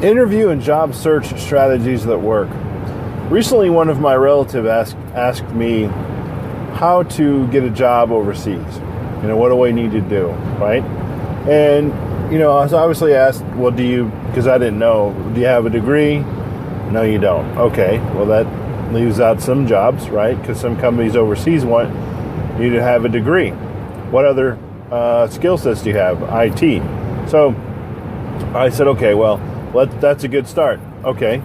Interview and job search strategies that work. Recently, one of my relatives asked me how to get a job overseas. What do I need to do, right? And, I was obviously asked, well, because I didn't know, do you have a degree? No, you don't. Okay, well, that leaves out some jobs, right? Because some companies overseas want you to have a degree. What other skill sets do you have? IT. So I said, okay, well, that's a good start. Okay.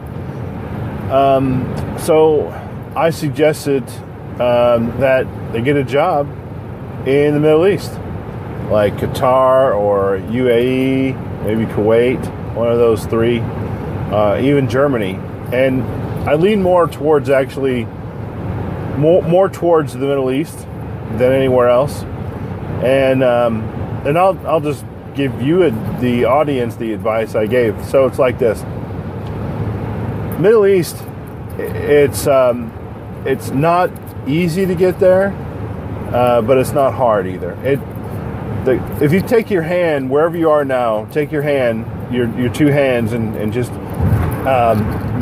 So I suggested that they get a job in the Middle East, like Qatar or UAE, maybe Kuwait, one of those three, even Germany. And I lean more towards more towards the Middle East than anywhere else. And I'll just give you the audience the advice I gave. So it's like this: Middle East, it's not easy to get there, but it's not hard either. If you take your hand wherever you are now, take your hand, your two hands, and just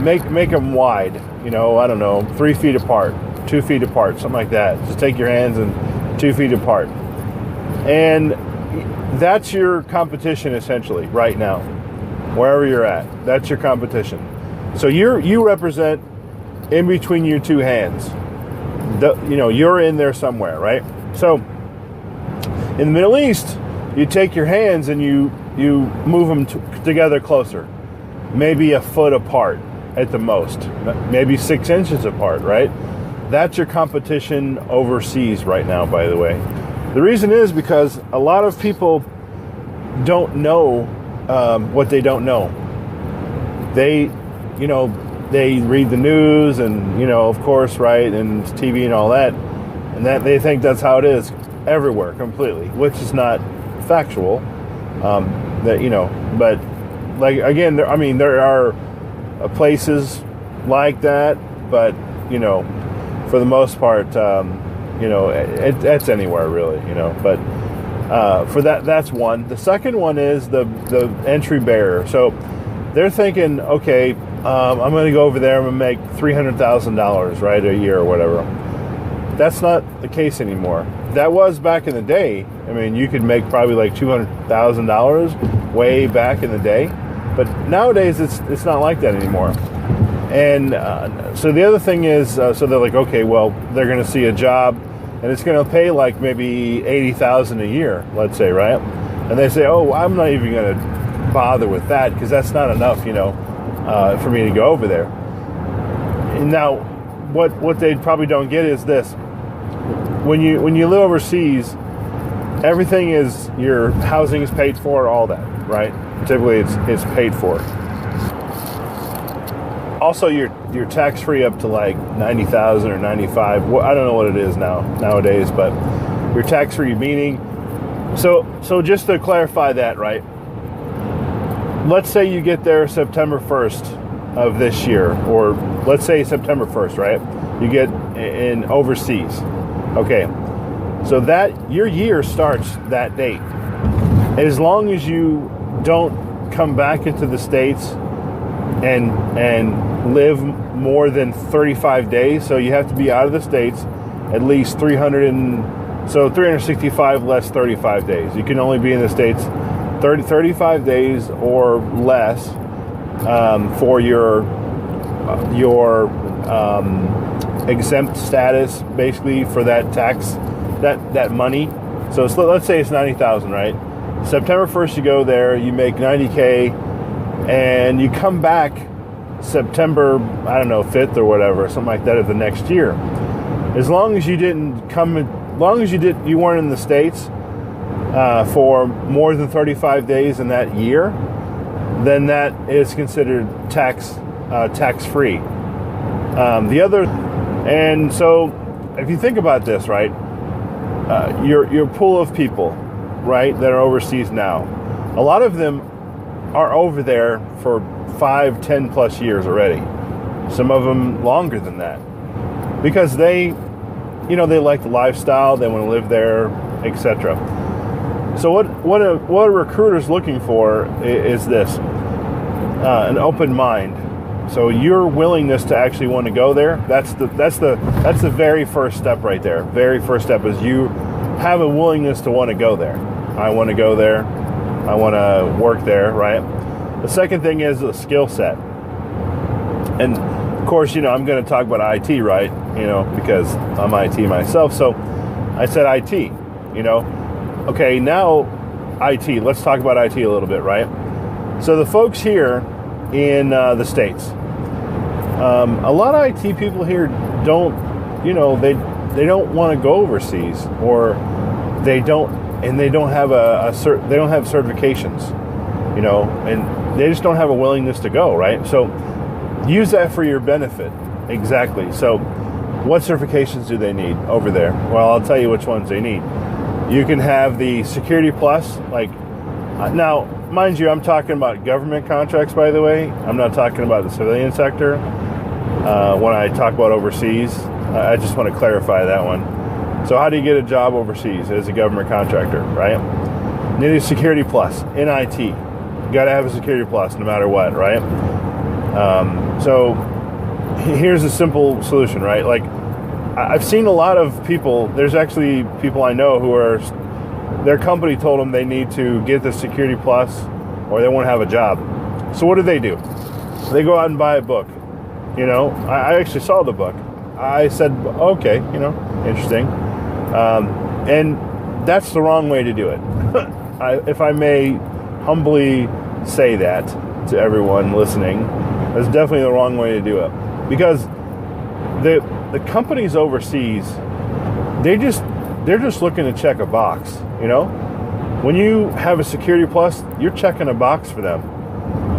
make them wide. I don't know, 3 feet apart, 2 feet apart, something like that. Just take your hands and 2 feet apart, and that's your competition essentially right now, wherever you're at. That's your competition. So you represent in between your two hands. You're in there somewhere, right? So in the Middle East, you take your hands and you move them together closer, maybe a foot apart at the most, maybe 6 inches apart, right? That's your competition overseas right now, by the way. The reason is because a lot of people don't know what they don't know. They read the news and, of course, right, and TV and all that, and that they think that's how it is everywhere completely, which is not factual. But like, again, there are places like that, but, for the most part, it's anywhere really, but for that's one. The second one is the entry barrier. So they're thinking, okay, I'm going to go over there, I'm going to make $300,000, right, a year or whatever. That's not the case anymore. That was back in the day. You could make probably like $200,000 way back in the day, but nowadays it's not like that anymore. And so the other thing is, so they're like, okay, well, they're going to see a job, and it's going to pay like maybe $80,000 a year, let's say, right? And they say, oh, I'm not even going to bother with that because that's not enough, for me to go over there. And now, what they probably don't get is this: when you live overseas, everything is, your housing is paid for, all that, right? Typically, it's paid for. Also, you're tax-free up to like $90,000 or $95,000. Well, I don't know what it is nowadays, but you're tax-free, meaning. So just to clarify that, right? Let's say you get there September 1st of this year, or let's say September 1st, right? You get in overseas. Okay, so that your year starts that date. As long as you don't come back into the States and live more than 35 days, so you have to be out of the States at least 365 less 35 days. You can only be in the States 35 days or less for your exempt status, basically, for that tax, that money. So let's say it's $90,000, right? September 1st, you go there, you make $90K, and you come back September, 5th or whatever, something like that, of the next year. As long as you weren't in the States for more than 35 days in that year, then that is considered tax-free. And so if you think about this, right, your pool of people, right, that are overseas now, a lot of them are over there for 5, 10 plus years already. Some of them longer than that, because they like the lifestyle, they want to live there, etc. So what a recruiter's looking for is this: an open mind. So your willingness to actually want to go there, that's the very first step right there. Very first step is you have a willingness to want to go there. I want to go there. I want to work there, right? The second thing is a skill set. And of course, I'm going to talk about IT, right? Because I'm IT myself. So I said IT, Okay, now IT. Let's talk about IT a little bit, right? So the folks here in the States, a lot of IT people here don't, they don't want to go overseas, or they don't have they don't have certifications, and they just don't have a willingness to go, right? So use that for your benefit. Exactly. So what certifications do they need over there? Well, I'll tell you which ones they need. You can have the Security Plus, now, mind you, I'm talking about government contracts, by the way. I'm not talking about the civilian sector. When I talk about overseas, I just want to clarify that one. So how do you get a job overseas as a government contractor, right? You need a Security Plus in IT. You got to have a Security Plus no matter what, right? So here's a simple solution, right? I've seen a lot of people, there's actually people I know who are, their company told them they need to get the Security Plus or they won't have a job. So what do? They go out and buy a book. I actually saw the book. I said, okay, interesting. And that's the wrong way to do it. If I may humbly say that to everyone listening, that's definitely the wrong way to do it. Because the companies overseas, they're just looking to check a box, When you have a Security Plus, you're checking a box for them.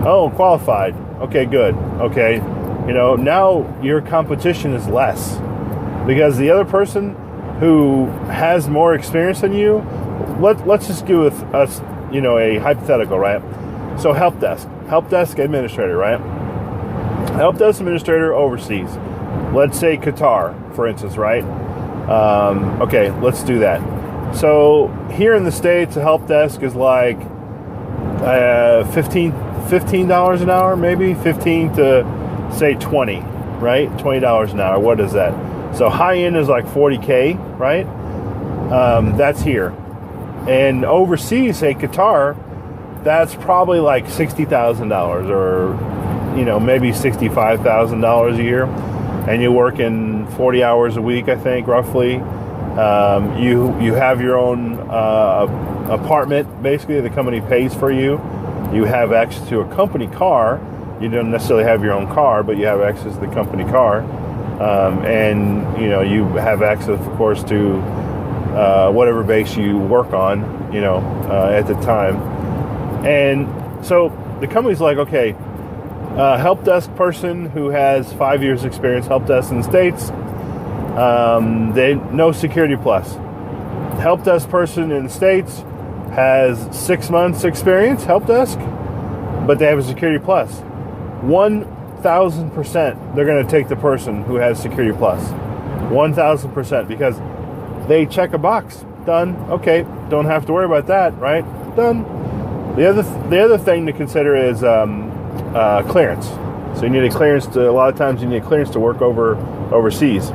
Oh, qualified. Okay, good. Okay. Now your competition is less because the other person who has more experience than you, let's just go with us, a hypothetical, right? So help desk administrator, right? Help desk administrator overseas. Let's say Qatar, for instance, right? Okay, let's do that. So here in the States, a help desk is like $15 an hour, maybe 15 to say 20, right? $20 an hour. What is that? So high end is like 40K, right? That's here. And overseas, say Qatar, that's probably like $60,000 or maybe $65,000 a year. And you're working 40 hours a week, I think, roughly. You have your own apartment, basically. The company pays for you. You have access to a company car. You don't necessarily have your own car, but you have access to the company car. And, you have access, of course, to whatever base you work on, at the time. And so the company's like, okay, help desk person who has 5 years experience, help desk in the States, they no Security Plus. Help desk person in the States has 6 months experience, help desk, but they have a Security Plus. 1,000% they're going to take the person who has Security Plus. 1,000% because they check a box. Done. Okay, don't have to worry about that, right? Done. The other thing to consider is clearance. So you need a clearance a lot of times you need a clearance to work overseas.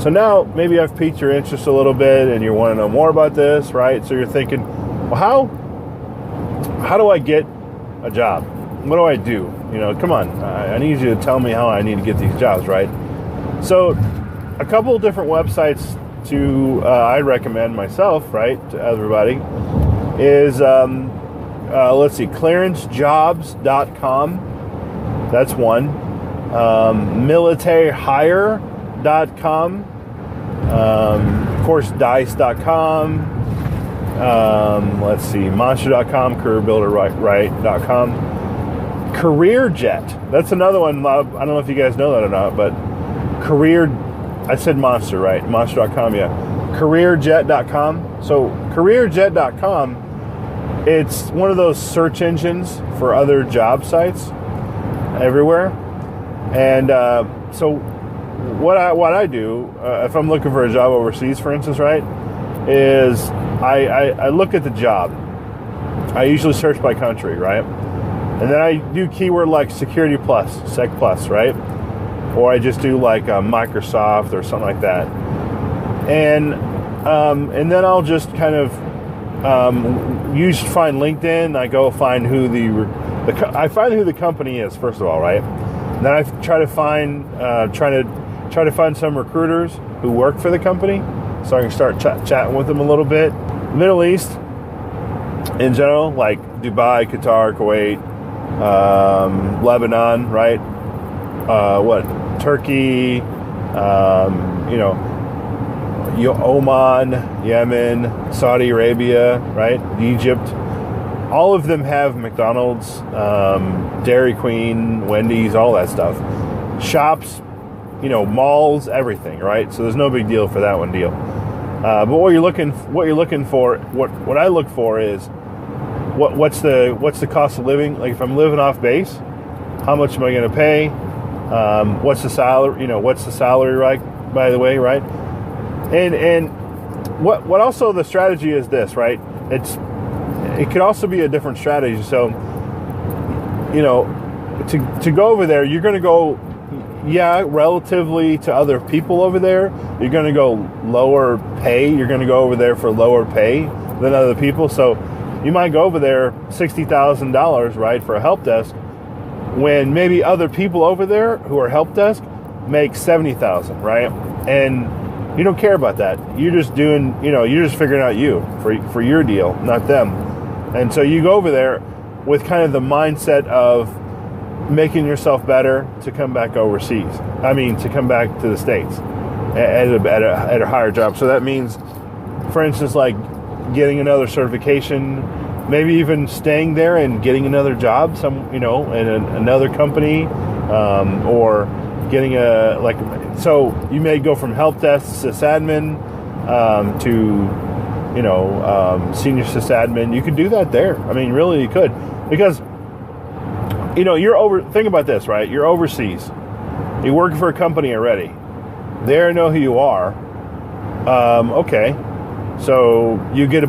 So now maybe I've piqued your interest a little bit and you want to know more about this, right? So you're thinking, well, how do I get a job? What do I do? Come on, I need you to tell me how I need to get these jobs, right? So a couple of different websites I recommend myself, right, to everybody is, let's see, clearancejobs.com. That's one. Militaryhire.com. Of course, dice.com. Let's see, monster.com, careerbuilder.com. CareerJet. That's another one. I don't know if you guys know that or not, but I said monster, right? Monster.com, yeah. CareerJet.com. So CareerJet.com, it's one of those search engines for other job sites everywhere. And so what I do, if I'm looking for a job overseas, for instance, right, is I look at the job. I usually search by country, right? And then I do keyword like security plus, sec plus, right? Or I just do like Microsoft or something like that. And then I'll just kind of find LinkedIn. I go find who I find who the company is first of all, right? And then I try to find some recruiters who work for the company, so I can start chatting with them a little bit. Middle East in general, like Dubai, Qatar, Kuwait, Lebanon, right? Turkey, Oman, Yemen, Saudi Arabia, right? Egypt. All of them have McDonald's, Dairy Queen, Wendy's, all that stuff. Shops, malls, everything, right? So there's no big deal for that one deal. But what you're looking for, what I look for is what's the cost of living? Like if I'm living off base, how much am I going to pay? What's the salary? What's the salary, right? By the way, right? And what also the strategy is this, right? It could also be a different strategy. So, to go over there, you're going to go, relatively to other people over there, you're going to go lower pay. You're going to go over there for lower pay than other people. So you might go over there $60,000, right, for a help desk, when maybe other people over there who are help desk make $70,000, right? And you don't care about that. You're just doing, you're just figuring out for your deal, not them. And so you go over there with kind of the mindset of making yourself better to come back overseas. To come back to the States at a higher job. So that means, for instance, like getting another certification, maybe even staying there and getting another job, in another company, or getting so you may go from help desk sysadmin to senior sysadmin. You could do that there. Really you could, because think about this, right? You're overseas. You work for a company already. They know who you are. Okay. So you get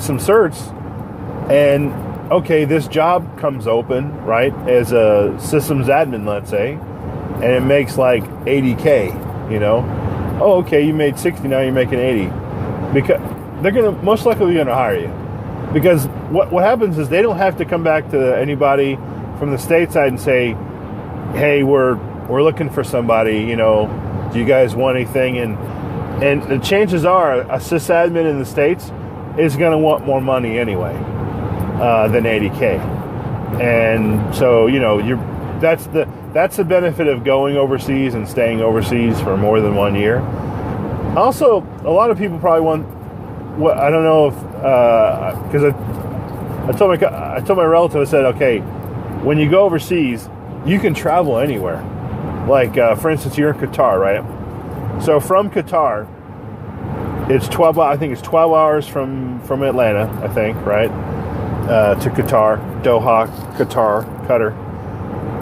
some certs, and okay, this job comes open, right? As a systems admin, let's say, and it makes like $80K, Oh, okay, you made 60, now you're making 80. Because they're most likely going to hire you. Because what happens is they don't have to come back to anybody from the stateside and say, hey, we're looking for somebody, do you guys want anything? And the chances are a sysadmin in the States is going to want more money anyway than 80K. And so, that's the benefit of going overseas and staying overseas for more than 1 year. Also, a lot of people probably want, I don't know if, because I told my relative, I said, okay, when you go overseas, you can travel anywhere. Like, for instance, you're in Qatar, right? So from Qatar, it's 12 hours from Atlanta, I think, right? To Qatar, Doha, Qatar.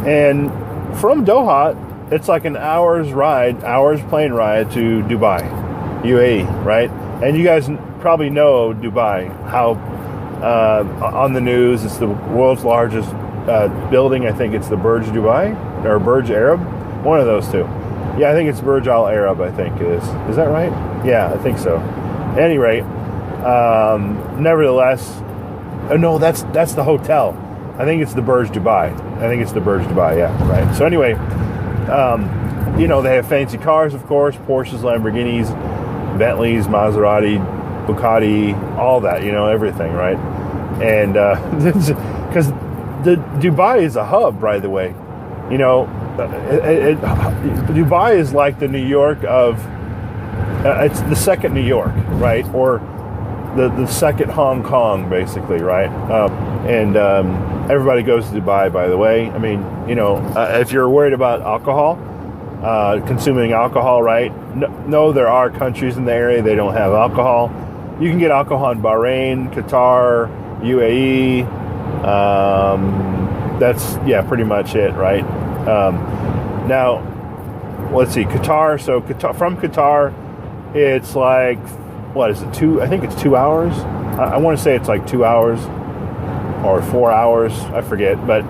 And from Doha, it's like an hour's plane ride to Dubai, UAE, right? And you guys probably know Dubai, how on the news, it's the world's largest building. I think it's the Burj Dubai or Burj Arab, one of those two. Yeah, I think it's Burj Al Arab, I think it is. Is that right? Yeah, I think so. At any rate, nevertheless, no, that's the hotel. I think it's the Burj Dubai. Yeah, right. So anyway, they have fancy cars, of course, Porsches, Lamborghinis, Bentleys, Maserati, Bugatti, all that, everything, right? And because Dubai is a hub, by the way. Dubai is like the New York of, it's the second New York, right? Or the second Hong Kong, basically, right? And everybody goes to Dubai, by the way. If you're worried about alcohol, consuming alcohol, right? No, there are countries in the area they don't have alcohol. You can get alcohol in Bahrain, Qatar, UAE. That's pretty much it, right? Now, let's see, Qatar. So from Qatar, it's like, what is it? I think it's 2 hours. I want to say it's like 2 hours. or 4 hours, I forget. But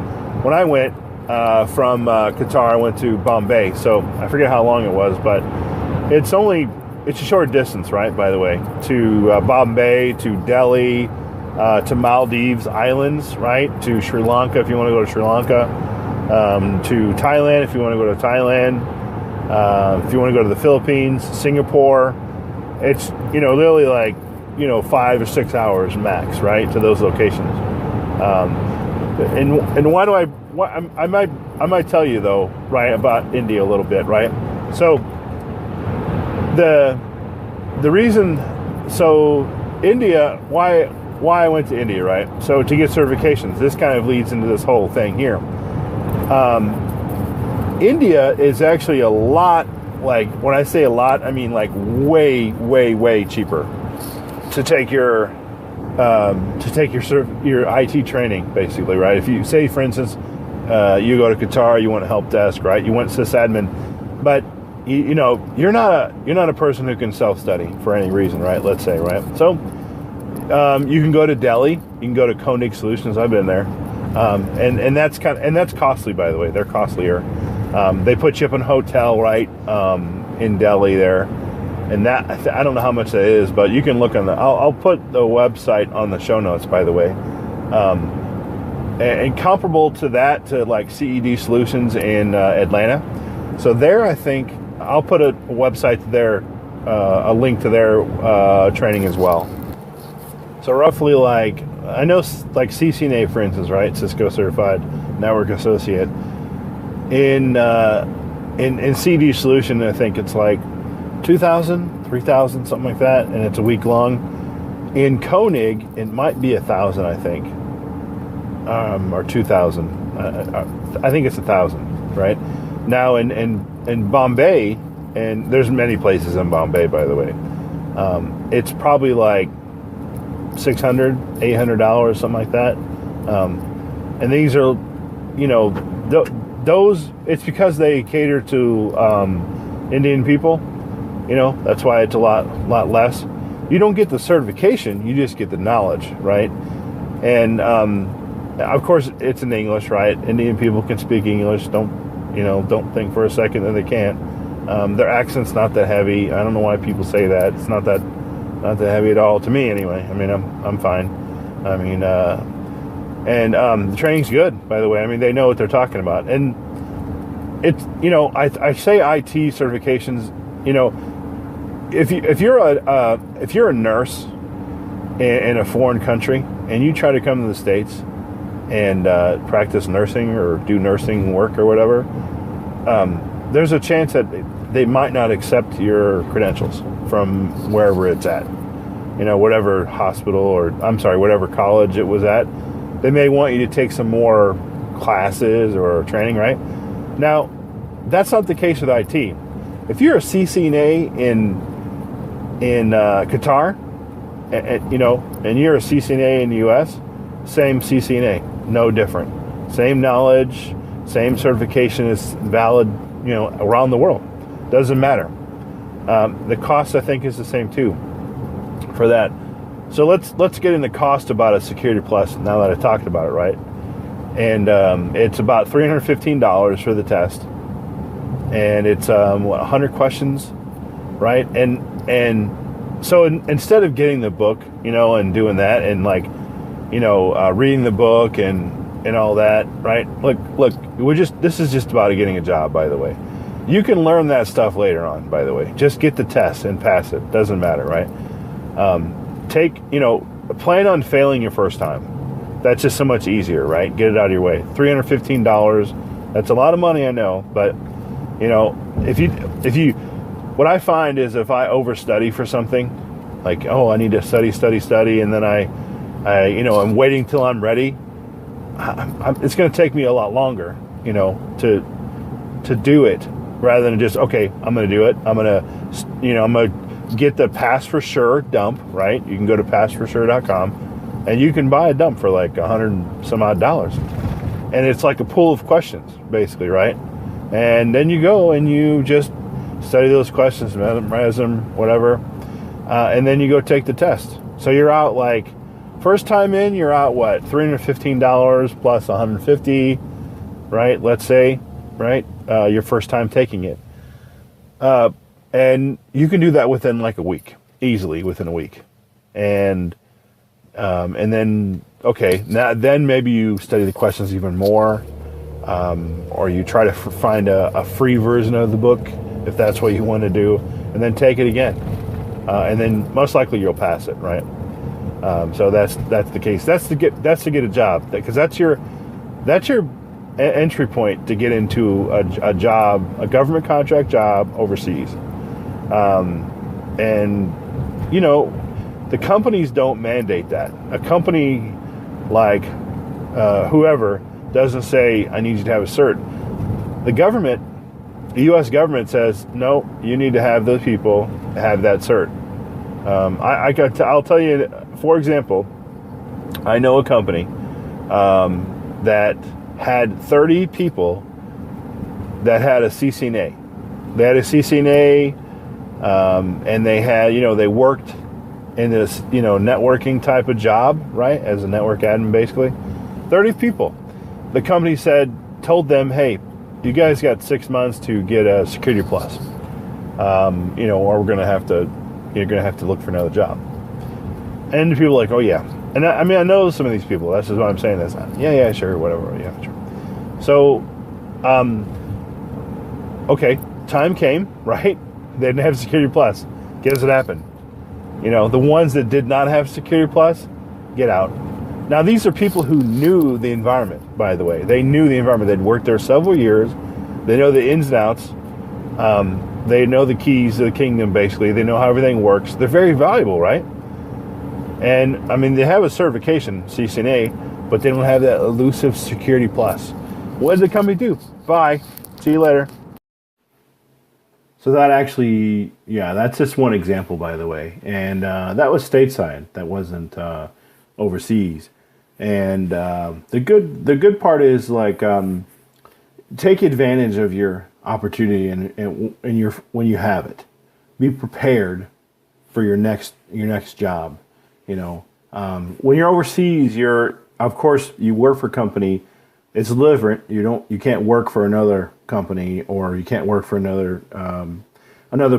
when I went from Qatar, I went to Bombay, so I forget how long it was, but it's a short distance, right, by the way, to Bombay, to Delhi, to Maldives Islands, right, to Sri Lanka if you want to go to Sri Lanka, to Thailand if you want to go to Thailand, if you want to go to the Philippines, Singapore. It's, literally like, 5 or 6 hours max, right, to those locations. And why do I might tell you, though, right, about India a little bit, right? So the reason, so India, why I went to India, right? So to get certifications, this kind of leads into this whole thing here. India is actually a lot, like, when I say a lot, I mean like way, way, way cheaper to take your IT training, basically, right? If you say, for instance, you go to Qatar, you want a help desk, right? You want sysadmin, but you're not a person who can self-study for any reason, right? Let's say, right? So you can go to Delhi, you can go to Koenig Solutions. I've been there, and that's costly, by the way. They're costlier. They put you up in a hotel, right, in Delhi there, and that I don't know how much that is, but you can look on I'll put the website on the show notes, by the way. And comparable to that, to like CED Solutions in Atlanta. So there, I think I'll put a website to their, a link to their training as well. So roughly, like, I know, like CCNA, for instance, right, Cisco Certified Network Associate. In CD Solution, I think it's like 2,000, 3,000, something like that, and it's a week long. In Koenig, it might be 1,000, I think, or 2,000. I think it's 1,000, right? Now in Bombay, and there's many places in Bombay, by the way, it's probably like $600, $800, something like that. And these are, those, it's because they cater to Indian people. That's why it's a lot less. You don't get the certification, you just get the knowledge, right? And of course, it's in English, right? Indian people can speak English. Don't think for a second that they can't. Their accent's not that heavy. I don't know why people say that. It's not that heavy at all to me, anyway. I mean, I'm fine. I mean, the training's good, by the way. I mean, they know what they're talking about, and it's I say IT certifications. If you're a nurse in a foreign country and you try to come to the States and practice nursing or do nursing work or whatever, there's a chance that they might not accept your credentials from wherever it's at. Whatever hospital or, whatever college it was at. They may want you to take some more classes or training, right? Now, that's not the case with IT. If you're a CCNA in Qatar, and you're a CCNA in the U.S., same CCNA, no different. Same knowledge, same certification is valid, around the world. Doesn't matter. The cost, I think, is the same too for that. So let's get into cost about a Security Plus now that I talked about it, right? And it's about $315 for the test, and it's 100 questions, right? And so instead of getting the book, and doing that, and reading the book and all that, right? Look, this is just about getting a job, by the way. You can learn that stuff later on, by the way. Just get the test and pass it. Doesn't matter, right? Plan on failing your first time. That's just so much easier, right? Get it out of your way. $315. That's a lot of money, I know, but if you, what I find is if I overstudy for something, like, I need to study, and then I'm waiting till I'm ready. It's going to take me a lot longer, to do it, rather than just, okay, I'm going to do it. I'm going to get the Pass for Sure dump, right? You can go to passforsure.com and you can buy a dump for like $100 some odd. And it's like a pool of questions, basically, right? And then you go and you just study those questions, memorize them, whatever. And then you go take the test. So you're out like First time in, you're out what, $315 plus $150, right? Let's say, right? Your first time taking it, and you can do that within like a week, easily within a week, and then okay, now then maybe you study the questions even more, or you try to find a free version of the book if that's what you want to do, and then take it again, and then most likely you'll pass it, right? So that's the case. That's to get a job, because that's your entry point to get into a job, a government contract job overseas. And you know, the companies don't mandate that. A company like whoever doesn't say, I need you to have a cert. The U.S. government says, no, you need to have those people have that cert. I'll tell you, for example, I know a company that had 30 people that had a CCNA. They had a CCNA, and they had, they worked in this, networking type of job, right? As a network admin, basically. 30 people. The company told them, hey, you guys got 6 months to get a Security Plus, or you're going to have to look for another job. And the people are like, oh yeah. And I know some of these people. That's just what I'm saying. That's not, yeah, sure, whatever, yeah, sure. So, okay, time came, right? They didn't have Security Plus. Guess what happened? The ones that did not have Security Plus, get out. Now, these are people who knew the environment, by the way. They knew the environment. They'd worked there several years. They know the ins and outs. They know the keys to the kingdom, basically. They know how everything works. They're very valuable, right? And, they have a certification, CCNA, but they don't have that elusive Security Plus. What did the company do? Bye. See you later. So that actually, that's just one example, by the way. And that was stateside. That wasn't overseas. And the good part is, like, take advantage of your opportunity and when you have it. Be prepared for your next job. When you're overseas, of course you work for a company. It's different. You can't work for another company, or you can't work for another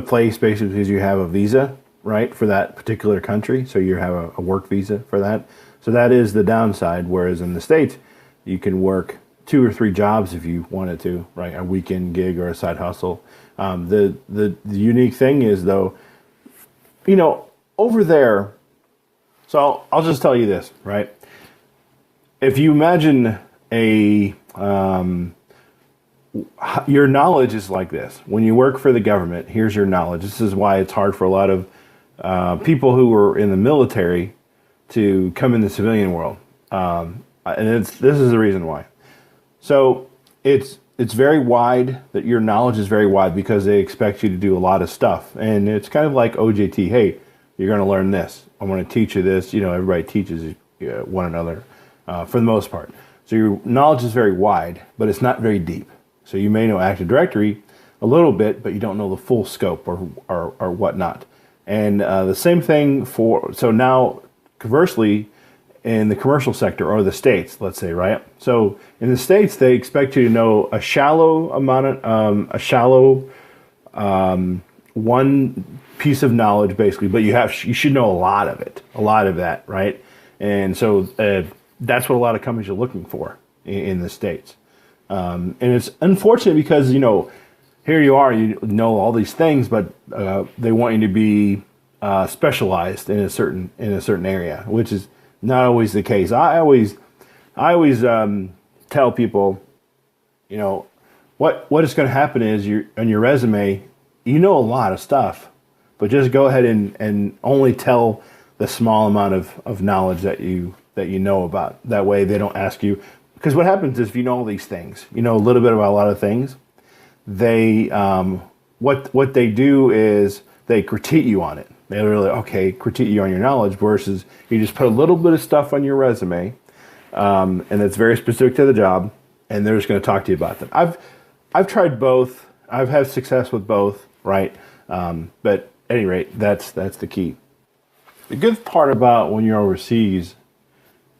place, basically, because you have a visa, right, for that particular country. So you have a work visa for that. So that is the downside. Whereas in the States, you can work 2 or 3 jobs if you wanted to, right? A weekend gig or a side hustle. The unique thing is, though, over there. So I'll just tell you this, right? If you imagine your knowledge is like this. When you work for the government, here's your knowledge. This is why it's hard for a lot of people who were in the military to come in the civilian world. And this is the reason why. So it's very wide, that your knowledge is very wide, because they expect you to do a lot of stuff. And it's kind of like OJT. Hey, you're going to learn this. I'm going to teach you this. Everybody teaches one another for the most part. So your knowledge is very wide, but it's not very deep. So you may know Active Directory a little bit, but you don't know the full scope or whatnot. And the same thing so now, conversely, in the commercial sector, or the States, let's say, right? So in the States, they expect you to know a shallow one piece of knowledge, basically, but you should know a lot of that, right? And so that's what a lot of companies are looking for in the States. And it's unfortunate because, here you are, you know all these things, but they want you to be specialized in a certain area, which is not always the case. I always tell people, what is going to happen is on your resume, you know a lot of stuff, but just go ahead and only tell the small amount of knowledge that you know about. That way they don't ask you, because what happens is, if you know all these things, a little bit about a lot of things, they what they do is they critique you on it. They really critique you on your knowledge, versus you just put a little bit of stuff on your resume, and it's very specific to the job, and they're just going to talk to you about that. I've tried both. I've had success with both, right? But at any rate, that's the key. The good part about when you're overseas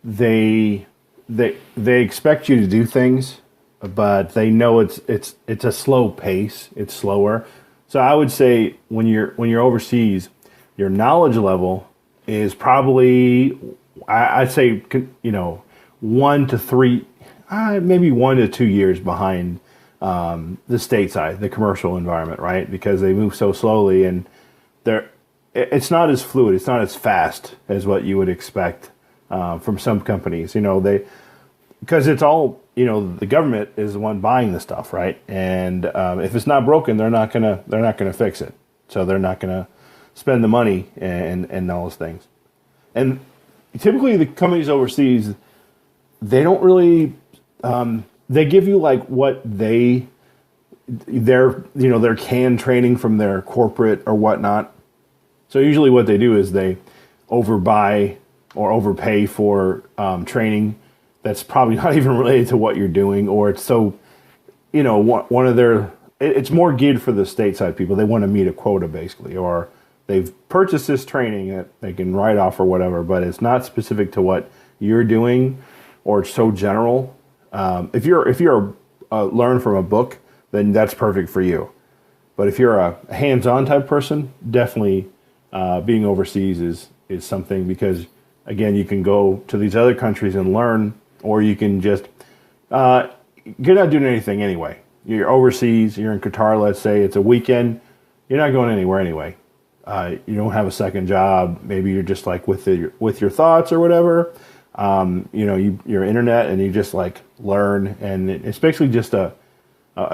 they they expect you to do things, but they know it's a slow pace. It's slower. So I would say when you're overseas, your knowledge level is probably, I'd say, 1 to 3, maybe 1 to 2 years behind the stateside, the commercial environment, right? Because they move so slowly, and it's not as fluid, it's not as fast as what you would expect from some companies. Because it's all, the government is the one buying the stuff, right? And if it's not broken, they're not gonna fix it. So they're not gonna spend the money and all those things. And typically, the companies overseas, they don't really. They give you like what their canned training from their corporate or whatnot. So usually, what they do is they overbuy or overpay for training that's probably not even related to what you're doing, or it's so, one of their. It's more geared for the stateside people. They want to meet a quota basically, or they've purchased this training that they can write off or whatever, but it's not specific to what you're doing, or it's so general. If you're learn from a book, then that's perfect for you. But if you're a hands-on type person, definitely being overseas is something, because again, you can go to these other countries and learn, or you can just you're not doing anything anyway. You're overseas. You're in Qatar. Let's say it's a weekend. You're not going anywhere anyway. You don't have a second job. Maybe you're just like with your thoughts or whatever. Your internet, and you just like learn, and it's basically just a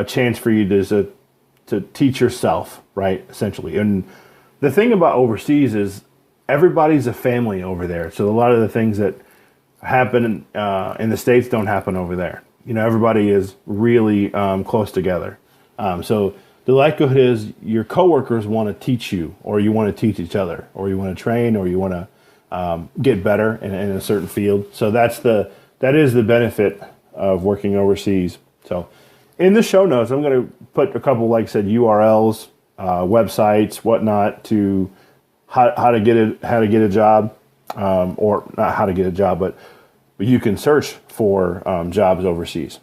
chance for you to teach yourself, right? Essentially. And the thing about overseas is everybody's a family over there. So a lot of the things that happen in the States don't happen over there. Everybody is really close together. So the likelihood is your coworkers want to teach you, or you want to teach each other, or you want to train, or you want to get better in a certain field. So that is the benefit of working overseas. So in the show notes, I'm going to put a couple, like I said, URLs, websites, whatnot, to how to get a job, or not how to get a job, but you can search for jobs overseas.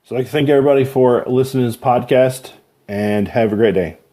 So I'd like to thank everybody for listening to this podcast, and have a great day.